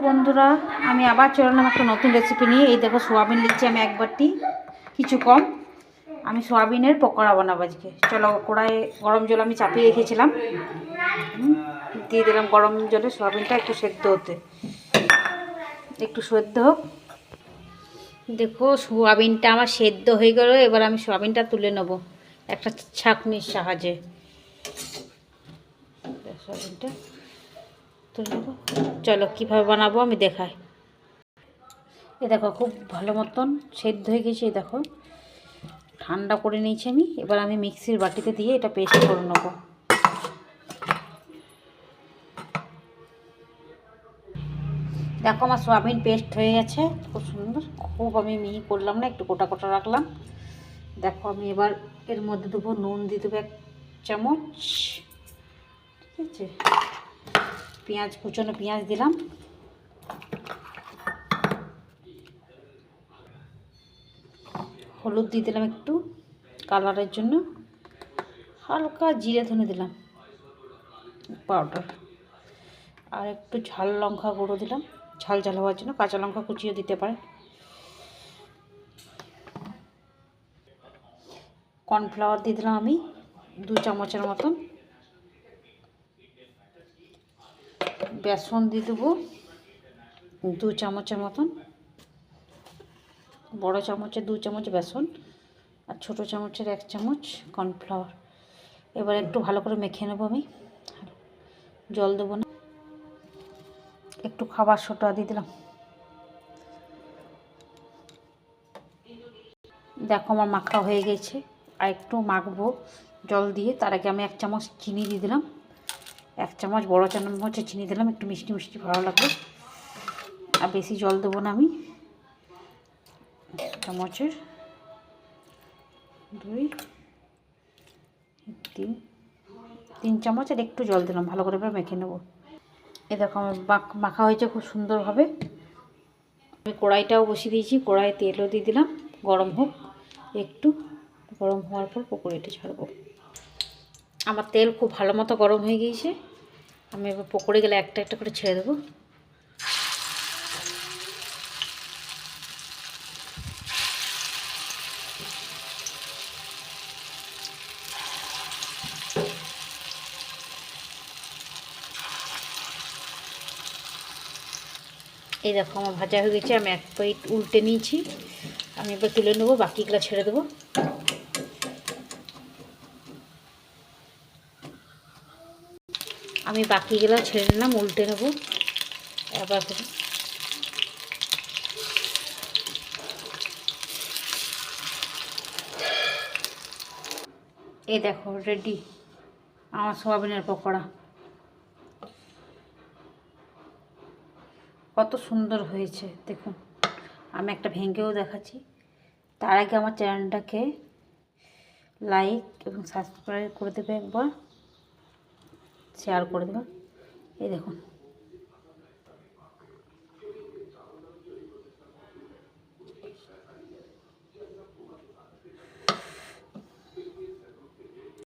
বন্ধুরা, আমি আবার চলে এলাম একটা নতুন রেসিপি নিয়ে। এই দেখো, সোয়াবিন নিচ্ছি আমি এক বাটি, কিছু কম। আমি সোয়াবিনের পকোড়া বানাবো আজকে। চলো, কড়াইয়ে গরম জল আমি চাপিয়ে রেখেছিলাম, দিয়ে দিলাম গরম জলে সোয়াবিনটা একটু সেদ্ধ হতে। একটু সেদ্ধ হোক। দেখো, সোয়াবিনটা আমার সেদ্ধ হয়ে গেল। এবার আমি সোয়াবিনটা তুলে নেব একটা ছাঁকনির সাহায্যে। সোয়াবিনটা তুলে নেবো। চলো কীভাবে বানাবো আমি দেখাই। এ দেখো, খুব ভালো মতন সেদ্ধ হয়ে গেছে। দেখো, ঠান্ডা করে নিয়েছি আমি। এবার আমি মিক্সির বাটিতে দিয়ে এটা পেস্ট করে নেবো। দেখো, আমার সোয়াবিন পেস্ট হয়ে গেছে, খুব সুন্দর। খুব আমি মিহি করলাম না, একটু গোটা গোটা রাখলাম। দেখো, আমি এবার এর মধ্যে দেবো নুন, দিয়ে দেবো 1 চামচ, ঠিক আছে। পেঁয়াজ, কুচনো পেঁয়াজ দিলাম। হলুদ দিয়ে দিলাম একটু কালারের জন্য। হালকা জিরে ধনে দিলাম পাউডার। আর একটু ঝাল লঙ্কা গুঁড়ো দিলাম, ঝাল ঝাল হওয়ার জন্য। কাঁচা লঙ্কা কুচিও দিতে পারে। কর্নফ্লাওয়ার দিয়ে দিলাম আমি 2 চামচের মতন। বেসন দিয়ে দেবো 2 চামচের মতন। বড় চামচের 2 চামচ বেসন, আর ছোটো চামচের 1 চামচ কর্নফ্লাওয়ার। এবার একটু ভালো করে মেখে নেবো আমি, জল দেবো না। একটু খাবার সোডা দিয়ে দিলাম। দেখো, আমার মাখা হয়ে গেছে। আর একটু মাখবো জল দিয়ে। তার আগে আমি 1 চামচ চিনি দিয়ে দিলাম। 1 চামচ, বড় চামচের চিনি দিলাম। একটু মিষ্টি মিষ্টি ভালো লাগবে। আর বেশি জল দেবো না আমি। চামচের 2, 3 চামচ আর একটু জল দিলাম। ভালো করে এবার মেখে নেব। এই দেখো, আমার মাখা হয়েছে খুব সুন্দরভাবে। আমি কড়াইটাও বসিয়ে দিয়েছি। কড়াইয়ে তেলও দিয়ে দিলাম, গরম হোক একটু। গরম হওয়ার পর পকোড়িটা ছাড়বো। আমার তেল খুব ভালো মতো গরম হয়ে গিয়েছে। আমি এবার পকোড়ি গেলে একটা একটা করে ছেড়ে দেবো। এই দেখো, আমার ভাজা হয়ে গেছে। আমি 1 প্লেট উল্টে নিয়েছি। আমি এবার তুলে নেবো, বাকিগুলো ছেড়ে দেবো। আমি বাকিগুলো ছেড়ে নিলাম, উল্টে নেবো আবার। এই দেখো, রেডি আমার সোয়াবিনের পকোড়া। কত সুন্দর হয়েছে দেখুন। আমি একটা ভেঙেও দেখাচ্ছি। তার আগে আমার চ্যানেলটাকে লাইক এবং সাবস্ক্রাইব করে দেবে, একবার শেয়ার করে দেবে। এই দেখুন।